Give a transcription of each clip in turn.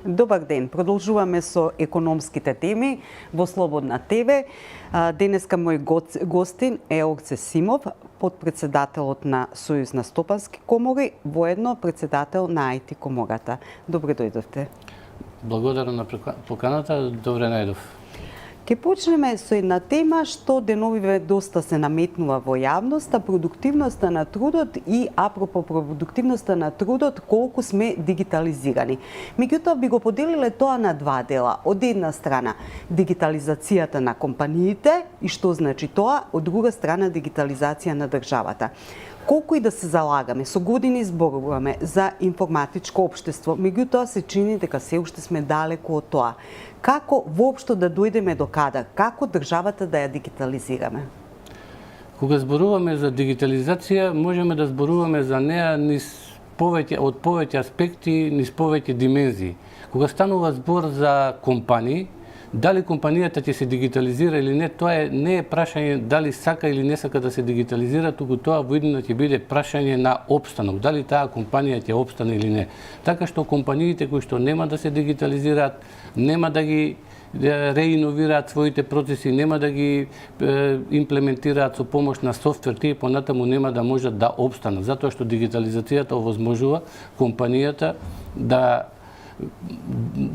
Добар ден, продолжуваме со економските теми во Слободна ТВ. Денеска мој гостин е Орце Симов, подпредседателот на Сојуз на стопански комори, воедно председател на IT комората. Добре дојдовте. Благодарам на поканата, добре најдов. Ке почнеме со една тема што деновиве доста се наметнува во јавноста, продуктивноста на трудот и апропо продуктивноста на трудот, колку сме дигитализирани. Меѓутоа би го поделиле тоа на два дела. Од една страна дигитализацијата на компаниите и што значи тоа, од друга страна дигитализација на државата. Колку и да се залагаме, со години зборуваме за информатичко општество, меѓутоа се чини дека се уште сме далеку од тоа. Како воопшто да дојдеме до кадар? Како државата да ја дигитализираме? Кога зборуваме за дигитализација, можеме да зборуваме за неа од повеќе аспекти, низ повеќе димензии. Кога станува збор за компании, дали компанијата ќе се дигитализира или не, тоа не е прашање дали сака или не сака да се дигитализира, туку тоа во иднина ќе биде прашање на опстанок, дали таа компанија ќе опстане или не. Така што компаниите кои што нема да се дигитализираат, нема да ги реиновираат своите процеси, нема да ги имплементираат со помош на софтвер, тие понатаму нема да можат да опстанат, затоа што дигитализацијата овозможува компанијата да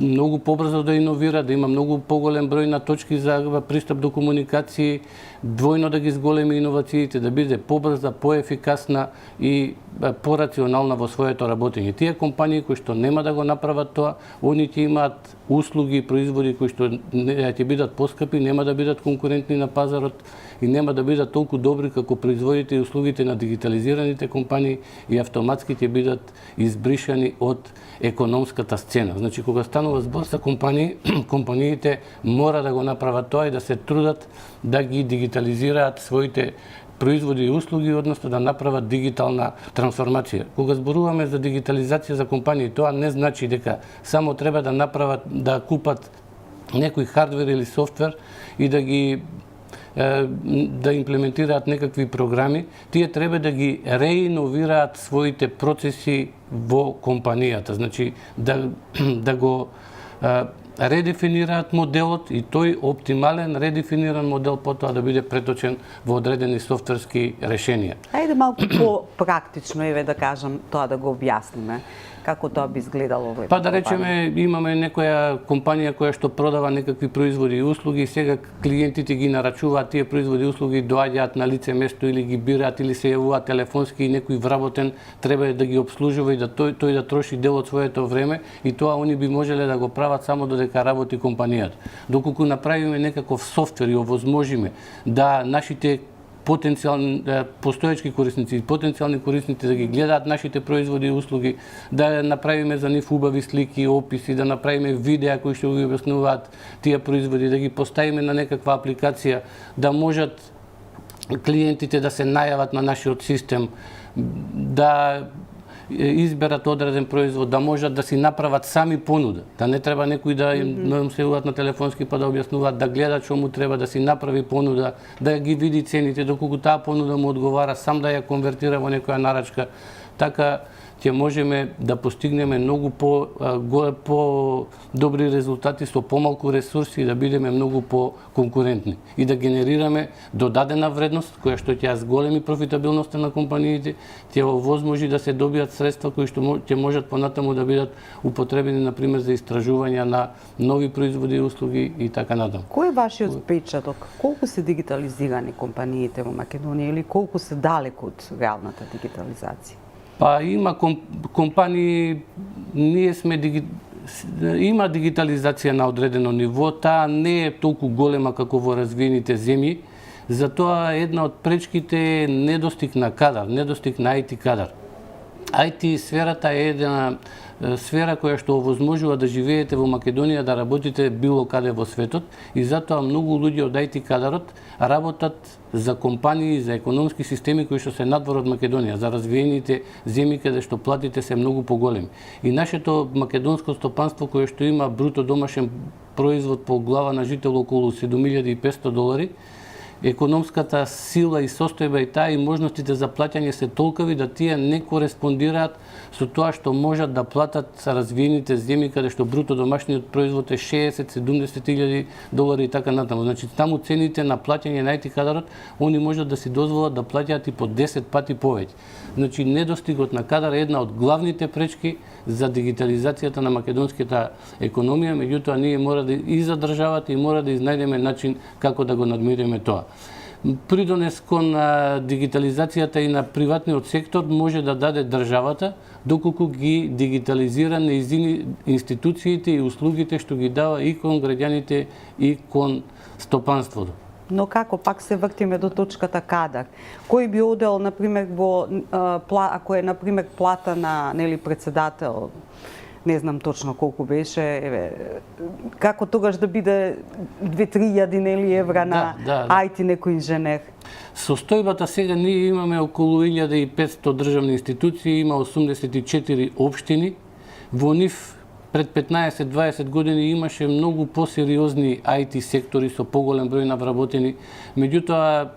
многу побрзо да иновира, да има многу поголем број на точки за пристап до комуникации, двојно да ги зголеми иновациите, да биде побрза, поефикасна и порационална во своето работење. Тие компании кои што нема да го направат тоа, они ќе имаат услуги и производи кои што ќе бидат поскапи, нема да бидат конкурентни на пазарот и нема да бидат толку добри како производите и услугите на дигитализираните компании и автоматски ќе бидат избришани од економската сцена. Значи, кога станува збор за компании, компаниите мора да го направат тоа и да се трудат да ги дигитализираат своите производи и услуги, односно да направат дигитална трансформација. Кога зборуваме за дигитализација за компании, тоа не значи дека само треба да направат, да купат некој хардвер или софтвер и да имплементираат некакви програми, тие треба да ги реиновираат своите процеси во компанијата. Значи, да го редефинираат моделот и тој оптимален редефиниран модел потоа да биде преточен во одредени софтверски решенија. Ајде малку по-практично да кажам тоа да го објасниме. Како тоа би изгледало во една да речеме, имаме некоја компанија која што продава некакви производи и услуги и сега клиентите ги нарачуваат тие производи и услуги, доаѓаат на лице место или ги бираат или се јавуваат телефонски и некој вработен треба да ги обслужува и да тој да троши дел од своето време и тоа они би можеле да го прават само додека работи компанијата. Доколку направиме некаков софтвер и овозможиме да нашите потенцијални постоечки корисници и потенцијални корисници да ги гледаат нашите производи и услуги, да направиме за нив убави слики, описи, да направиме видеа кои што ги објаснуваат тие производи, да ги поставиме на некаква апликација, да можат клиентите да се најават на нашиот систем, да изберат одреден производ, да можат да си направат сами понуда, да не треба некој да им се јават на телефонски па да објаснуваат, да гледат што му треба, да си направи понуда, да ги види цените, доколку таа понуда му одговара, сам да ја конвертира во некоја нарачка. Така ќе можеме да постигнеме многу по-добри резултати со помалку ресурси и да бидеме многу по-конкурентни и да генерираме додадена вредност која што ќе ја зголеми профитабилноста на компаниите, ќе овозможи да се добијат средства кои што ќе можат понатаму да бидат употребени на пример за истражување на нови производи и услуги и така натаму. Кој е вашиот впечаток? Колку се дигитализирани компаниите во Македонија или колку се далеку од реалната дигитализација? Има компании, има дигитализација на одредено ниво, таа не е толку голема како во развиените земји, затоа една од пречките е недостиг на кадар, недостиг на IT кадар. IT сферата е една сфера која што овозможува да живеете во Македонија, да работите било каде во светот и затоа многу луѓе од IT кадарот работат за компании, за економски системи кои што се надвор од Македонија, за развиените земји каде што платите се многу поголеми. И нашето македонско стопанство кое што има бруто домашен производ по глава на жител околу $7.500, економската сила и состојба и таа и можностите за плаќање се толкови да тие не кореспондираат со тоа што можат да платат развиените земји каде што бруто домашниот производ е 60-70 $, и така натаму. Значи таму цените на плаќање на IT кадарот, они можат да си дозволат да плаќаат и по 10 пати повеќе. Значи недостигот на кадар е една од главните пречки за дигитализацијата на македонската економија, меѓутоа ние мора да и за државата и мора да изнајдеме начин како да го надмириме тоа. Придонес кон дигитализацијата и на приватниот сектор може да даде државата, доколку ги дигитализира неизини институциите и услугите што ги дава и кон граѓаните и кон стопанството. Но како пак се вртиме до точката кадар? Кој би одел, например, ако е, например, плата на председател, не знам точно колку беше, како тогаш да биде 2-3 евра на IT некој инженер? Состојбата сега ние имаме околу 1500 државни институции, има 84 општини. Во нив пред 15-20 години имаше многу посериозни IT сектори со поголем број на вработени. Меѓутоа,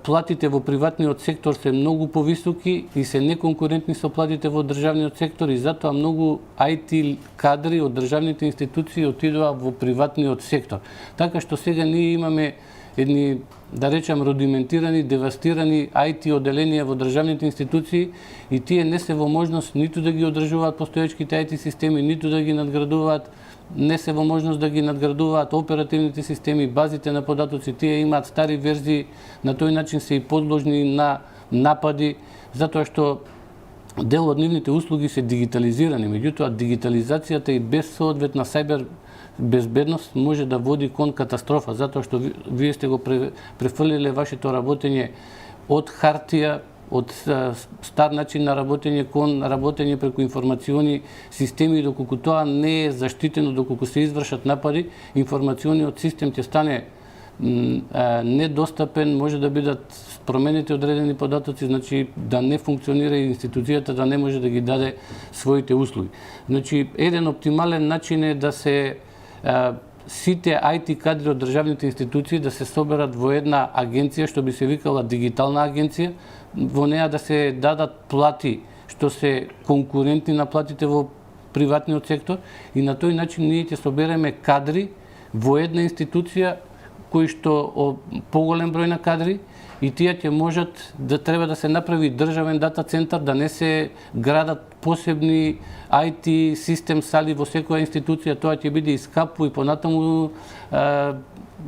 платите во приватниот сектор се многу повисоки и се неконкурентни со платите во државниот сектор и затоа многу IT кадри од државните институции отидоа во приватниот сектор. Така што сега ние имаме едни, да речам, рудиментирани, девастирани IT оделенија во државните институции и тие не се во можност ниту да ги одржуваат постоечките IT системи, ниту да ги надградуваат, не се во можност да ги надградуваат оперативните системи, базите на податоци, тие имаат стари верзии, на тој начин се и подложни на напади, затоа што дел од нивните услуги се дигитализирани, меѓутоа дигитализацијата и без соодветна сајбер безбедност може да води кон катастрофа, затоа што вие сте го префрлиле вашето работење од хартија, од стар начин на работење кон работење преку информациони системи, доколку тоа не е заштитено, доколку се извршат напади, информациониот систем ќе стане недостапен, може да бидат променети одредени податоци, значи да не функционира и институцијата да не може да ги даде своите услуги. Значи, еден оптимален начин е да се сите IT кадри од државните институции да се соберат во една агенција што би се викала дигитална агенција, во неа да се дадат плати што се конкурентни на платите во приватниот сектор и на тој начин ние ќе собереме кадри во една институција кои што поголем број на кадри и тие ќе можат да треба да се направи државен дата центар, да не се градат посебни IT систем сали во секоја институција, тоа ќе биде и скапо и понатаму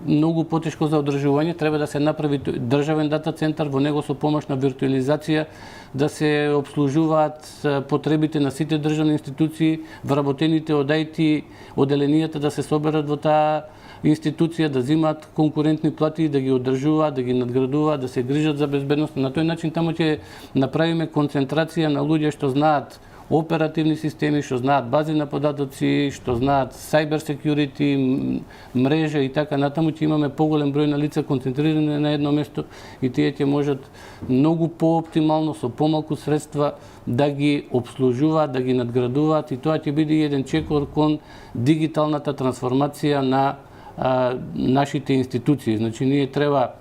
многу потешко за одржување, треба да се направи државен дата центар, во него со помош на виртуализација да се обслужуваат потребите на сите државни институции, вработените од IT оделенијата да се соберат во таа институција, да земаат конкурентни плати, да ги одржуваат, да ги надградуваат, да се грижат за безбедност. На тој начин таму ќе направиме концентрација на луѓе што знаат оперативни системи, што знаат бази на податоци, што знаат cyber security, мрежа и така натаму, ќе имаме поголем број на лица концентрирани на едно место и тие ќе можат многу пооптимално со помалку средства да ги обслужуваат, да ги надградуваат и тоа ќе биде еден чекор кон дигиталната трансформација на нашите институции. Значи, ние треба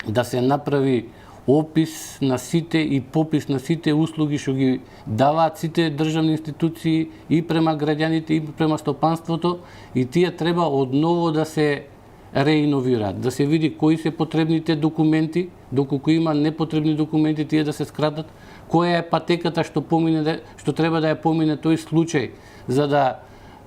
да се направи опис на сите и попис на сите услуги што ги даваат сите државни институции и према граѓаните и према стопанството и тие треба одново да се реиновираат, да се види кои се потребните документи, доколку има непотребни документи, тие да се скратат, која е патеката што треба да ја помине тој случај за да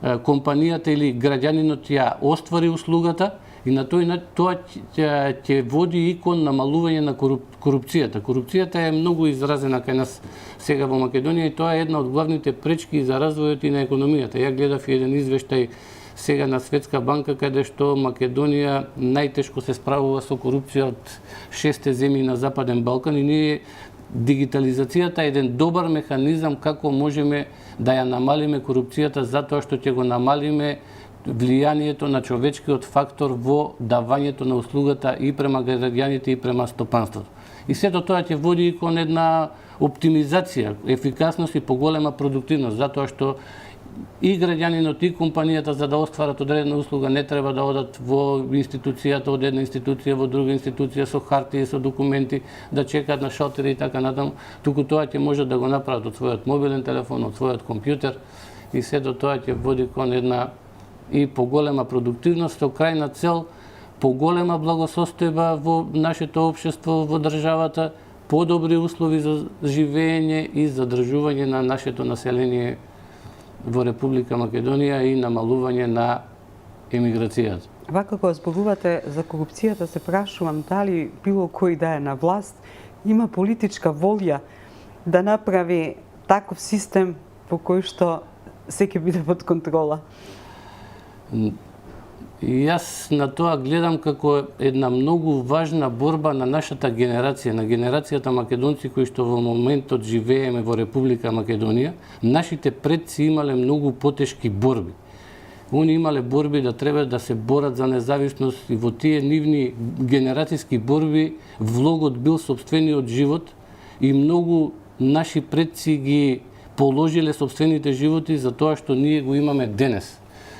компанијата или граѓанинот ја оствари услугата и на тоа ќе води и кон намалување на корупцијата. Корупцијата е многу изразена кај нас сега во Македонија и тоа е една од главните пречки за развојот и на економијата. Ја гледав еден извештај сега на Светска банка каде што Македонија најтешко се справува со корупција од 6 земји на Западен Балкан и ние дигитализацијата е еден добар механизам како можеме да ја намалиме корупцијата затоа што ќе го намалиме влијанието на човечкиот фактор во давањето на услугата и према граѓаните и према стопанството. И сето тоа ќе води и кон една оптимизација, ефикасност и поголема продуктивност, затоа што и граѓанинот и компанијата за да остварат одредена услуга не треба да одат во институцијата, од една институција во друга институција со хартии, со документи, да чекаат на шалтери и така натаму, туку тоа ќе можат да го направат од својот мобилен телефон, од својот компјутер и се до тоа ќе води кон една и поголема продуктивност, со крајна цел поголема благосостојба во нашето општество, во државата, подобри услови за живење и задржување на нашето население во Република Македонија и намалување на емиграцијата. Вака кога зборувате за корупцијата, се прашувам дали било кој да е на власт има политичка волја да направи таков систем по кој што се ќе биде под контрола. Јас на тоа гледам како една многу важна борба на нашата генерација, на генерацијата македонци кои што во моментот живееме во Република Македонија. Нашите предци имале многу потешки борби. Они имале борби да треба да се борат за независност и во тие нивни генерацијски борби влогот бил сопствениот живот и многу наши предци ги положиле сопствените животи за тоа што ние го имаме денес.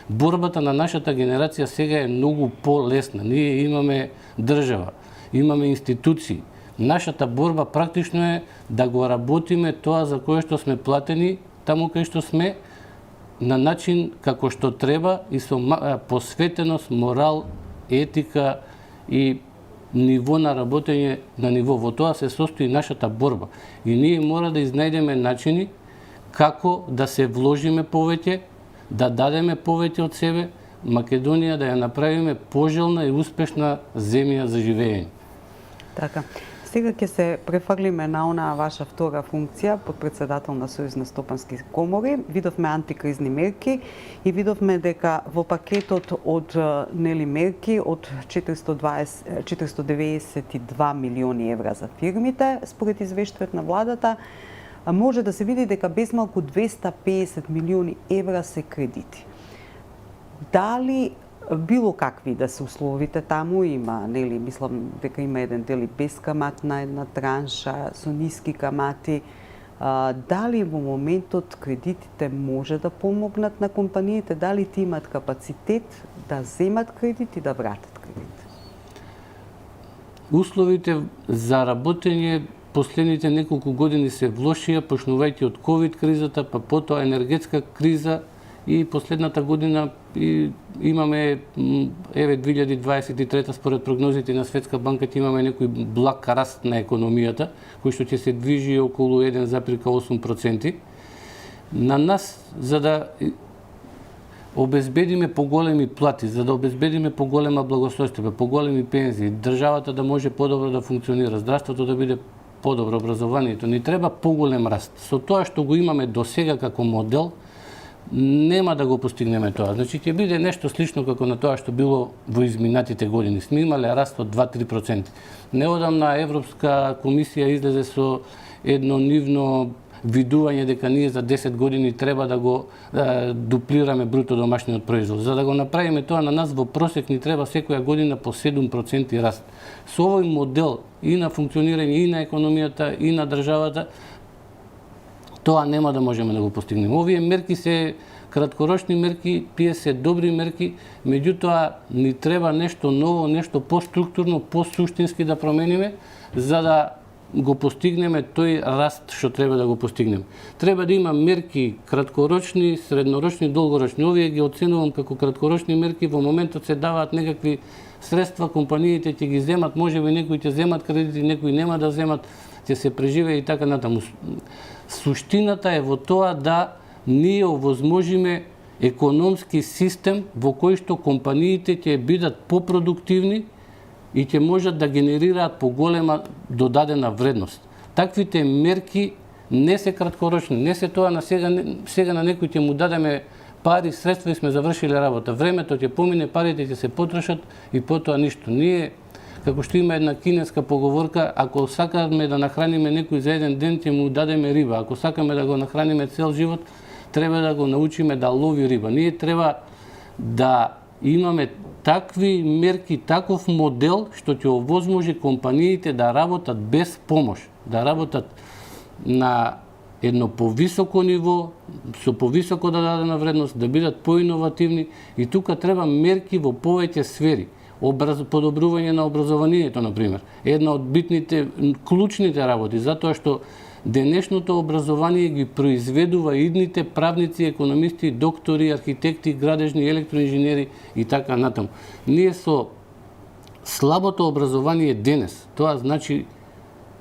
Борбата на нашата генерација сега е многу полесна. Ние имаме држава, имаме институции. Нашата борба практично е да го работиме тоа за кое што сме платени, таму кај што сме, на начин како што треба и со посветеност, морал, етика и ниво на работење на ниво. Во тоа се состои нашата борба. И ние мора да изнајдеме начини како да се вложиме повеќе, да дадеме повеќе од себе, Македонија да ја направиме пожелна и успешна земја за живење. Така. Сега ќе се префрлиме на онаа ваша втора функција, подпредседател на Сојуз на стопански комори. Видовме антикризни мерки и видовме дека во пакетот од мерки од 492 милиони евра за фирмите, според извештајот на владата, може да се види дека безмалку 250 милиони евра се кредити. Дали било какви да се условите таму има, нели, мислам дека има еден дел бескаматна една транша со ниски камати. Дали во моментот кредитите може да помогнат на компаниите, дали ти имат капацитет да земат кредит и да вратат кредит? Условите за работење последните неколку години се влошија, почнувајќи од ковид кризата, па потоа енергетска криза и последната година имаме, 2023 според прогнозите на Светска банка ќе имаме некој благ раст на економијата, кој што ќе се движи околу 1,8%. На нас, за да обезбедиме поголеми плати, за да обезбедиме поголема благосостојба, поголеми пензии, државата да може подобро да функционира, здравството да биде подобро, образованието, ни треба поголем раст. Со тоа што го имаме до сега како модел, нема да го постигнеме тоа. Значи, ќе биде нешто слично како на тоа што било во изминатите години. Сме имале раст од 2-3%. Неодамна Европска комисија излезе со едно нивно видување дека ние за 10 години треба да го дуплираме бруто домашниот производ. За да го направиме тоа, на нас во просек ни треба секоја година по 7% раст. Со овој модел и на функционирање и на економијата и на државата, тоа нема да можеме да го постигнеме. Овие мерки се краткорочни мерки, тие се добри мерки, меѓутоа ни треба нешто ново, нешто поструктурно, посуштински да промениме, за да го постигнеме тој раст што треба да го постигнеме. Треба да има мерки краткорочни, среднорочни, долгорочни. Овие ги оценувам како краткорочни мерки, во моментот се даваат некакви средства, компаниите ќе ги земат, можеби некои ќе земат кредити, некои нема да земат, ќе се преживее и така натаму. Суштината е во тоа да ние овозможиме економски систем во кој што компаниите ќе бидат попродуктивни и ќе можат да генерираат поголема додадена вредност. Таквите мерки не се краткорочни, не се тоа на сега на некој ќе му дадеме пари, средства и сме завршиле работа. Времето ќе помине, парите ќе се потрошат и потоа ништо. Ние, како што има една кинеска поговорка, ако сакаме да нахраниме некој за еден ден, ќе му дадеме риба. Ако сакаме да го нахраниме цел живот, треба да го научиме да лови риба. Ние треба да имаме такви мерки, таков модел што ќе овозможи компаниите да работат без помош, да работат на едно повисоко ниво, со повисоко дадена вредност, да бидат поиновативни и тука треба мерки во повеќе сфери. Подобрување на образованието, например, една од битните, клучните работи, затоа што денешното образование ги произведува идните правници, економисти, доктори, архитекти, градежни, електроинженери и така натаму. Ние со слабото образование денес, тоа значи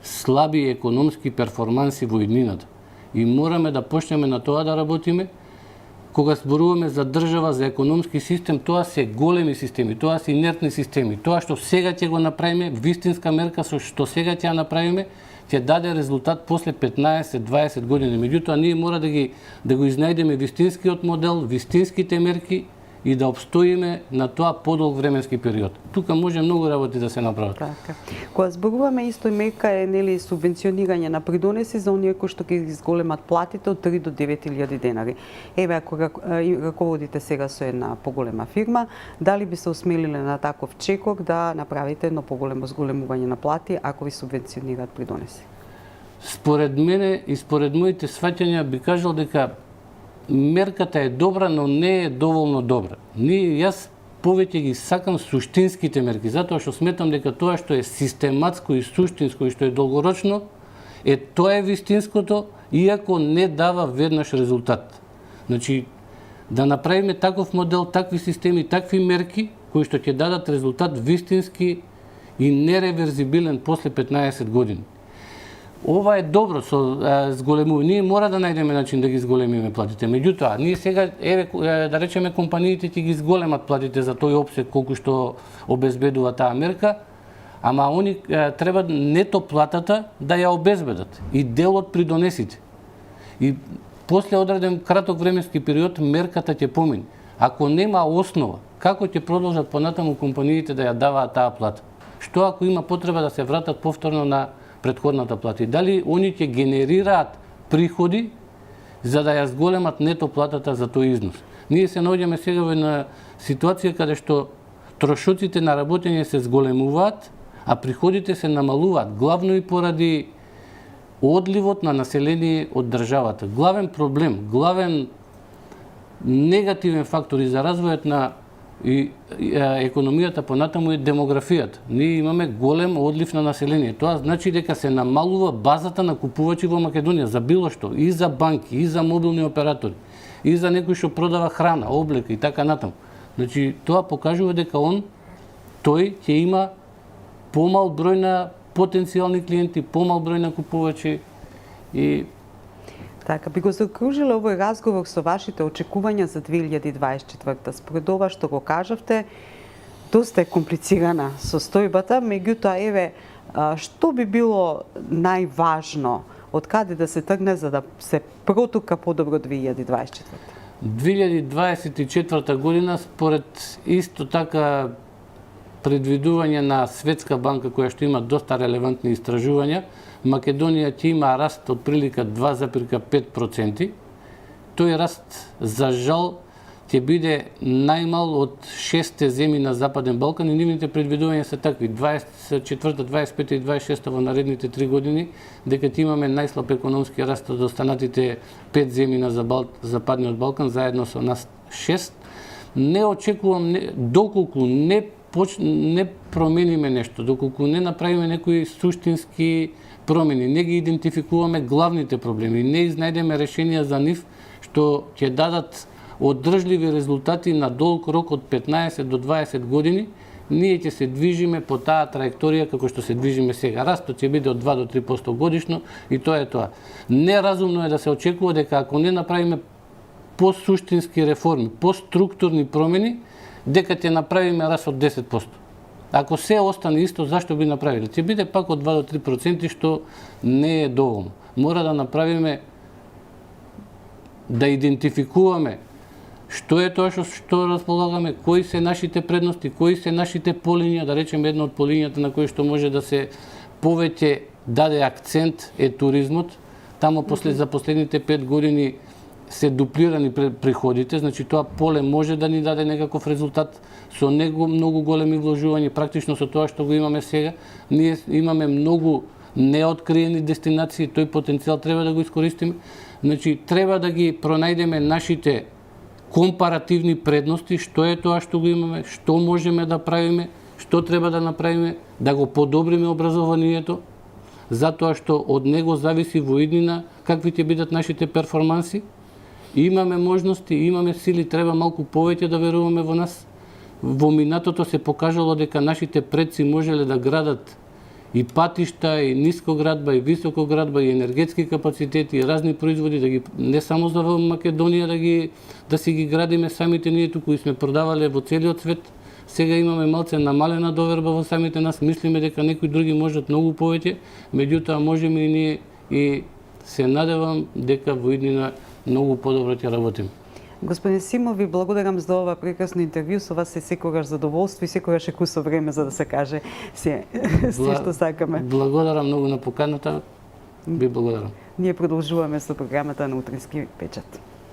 слаби економски перформанси во иднината. И мораме да почнеме на тоа да работиме. Кога зборуваме за држава, за економски систем, тоа се големи системи, тоа се инертни системи. Тоа што сега ќе го направиме, вистинска мерка со што сега ќе ја направиме, ќе даде резултат после 15-20 години. Меѓутоа, ние мора да го изнајдеме вистинскиот модел, вистинските мерки и да обстоиме на тоа подолг временски период. Тука може многу работи да се направат. Така. Кога зборуваме исто мерка е нели субвенционирање на придонеси за оние кои што ќе изголемат платите од 3 до 9.000 денари. Еве, ако раководите сега со една поголема фирма, дали би се осмелиле на таков чекор да направите едно поголемо зголемување на плати ако ви субвенционираат придонеси? Според мене и според моите сваќања би кажал дека мерката е добра, но не е доволно добра. Јас повеќе ги сакам суштинските мерки, затоа што сметам дека тоа што е систематско и суштинско и што е долгорочно, тоа е вистинското, иако не дава веднаш резултат. Значи, да направиме таков модел, такви системи, такви мерки, кои што ќе дадат резултат вистински и нереверзибилен после 15 години. Ова е добро со зголемување. Ние мора да најдеме начин да ги зголемиме платите. Меѓутоа, ние сега, да речеме, компаниите ќе ги зголемат платите за тој опсек колку што обезбедува таа мерка, ама они треба нето платата да ја обезбедат и дел од придонесите. И после одреден краток временски период мерката ќе помине. Ако нема основа, како ќе продолжат понатаму компаниите да ја даваат таа плата? Што ако има потреба да се вратат повторно на претходната плата? И дали они ќе генерираат приходи за да ја зголемат нето платата за тој износ? Ние се наоѓаме сега во една ситуација каде што трошоците на работење се зголемуваат, а приходите се намалуваат, главно и поради одливот на население од државата. Главен проблем, главен негативен фактор и за развојот на економијата понатаму е демографијата. Ние имаме голем одлив на население. Тоа значи дека се намалува базата на купувачи во Македонија за било што, и за банки, и за мобилни оператори, и за некој што продава храна, облека и така натаму. Значи, тоа покажува дека тој ќе има помал број на потенцијални клиенти, помал број на купувачи и така, би го заокружила овој разговор со вашите очекувања за 2024. Според ова што го кажавте, доста е комплицирана состојбата, меѓутоа, еве, што би било најважно, од каде да се тргне за да се протука подобро 2024? 2024 година, според исто така предвидување на Светска банка, која што има доста релевантни истражувања, Македонија ќе има раст од прилика 2,5%. Тој раст, за жал, ќе биде најмал од 6 земји на Западен Балкан и нивните предвидувања се такви. 24, 25 и 26 во наредните 3 години, дека ќе имаме најслаб економски раст од останатите 5 земји на Западниот Балкан, заедно со нас 6. Не очекувам, доколку не промениме нешто, доколку не направиме некои суштински промени, не ги идентификуваме главните проблеми, не изнајдеме решенија за нив што ќе дадат одржливи резултати на долг рок од 15 до 20 години, ние ќе се движиме по таа траекторија како што се движиме сега. Растот ќе биде од 2 до 3% годишно и тоа е тоа. Неразумно е да се очекува дека ако не направиме посуштински реформи, поструктурни промени, дека ќе направиме раст од 10%. Ако се остане исто, зашто би направиле? Ќе биде пак од 2 до 3%, што не е доволно. Мора да направиме, да идентификуваме што е тоа што располагаме, кои се нашите предности, кои се нашите полиња, да речеме една од полињата на кои што може да се повеќе даде акцент е туризмот. Тамо за последните 5 години се дуплирани приходите, значи тоа поле може да ни даде некаков резултат со него многу големи вложувања, практично со тоа што го имаме сега. Ние имаме многу неоткриени дестинации, тој потенцијал треба да го искористиме. Значи, треба да ги пронајдеме нашите компаративни предности, што е тоа што го имаме, што можеме да правиме, што треба да направиме, да го подобриме образованието, затоа што од него зависи во иднина какви ќе бидат нашите перформанси. Имаме можности, имаме сили, треба малку повеќе да веруваме во нас. Во минатото се покажало дека нашите предци можеле да градат и патишта, и нискоградба, и високоградба, и енергетски капацитети, и разни производи, да ги, не само за Македонија да си ги градиме самите ние, туку и сме продавале во целиот свет. Сега имаме малце намалена доверба во самите нас, мислиме дека некои други можат многу повеќе, меѓутоа можеме и ние, и се надевам дека во иднина многу подобро ќе работиме. Господин Симов, ви благодарам за ова прекрасно интервју. Со вас е секогаш задоволство и секогаш е кусо време за да се каже се што сакаме. Благодарам многу на поканата. Ви благодарам. Ние продолжуваме со програмата на Утрински печат.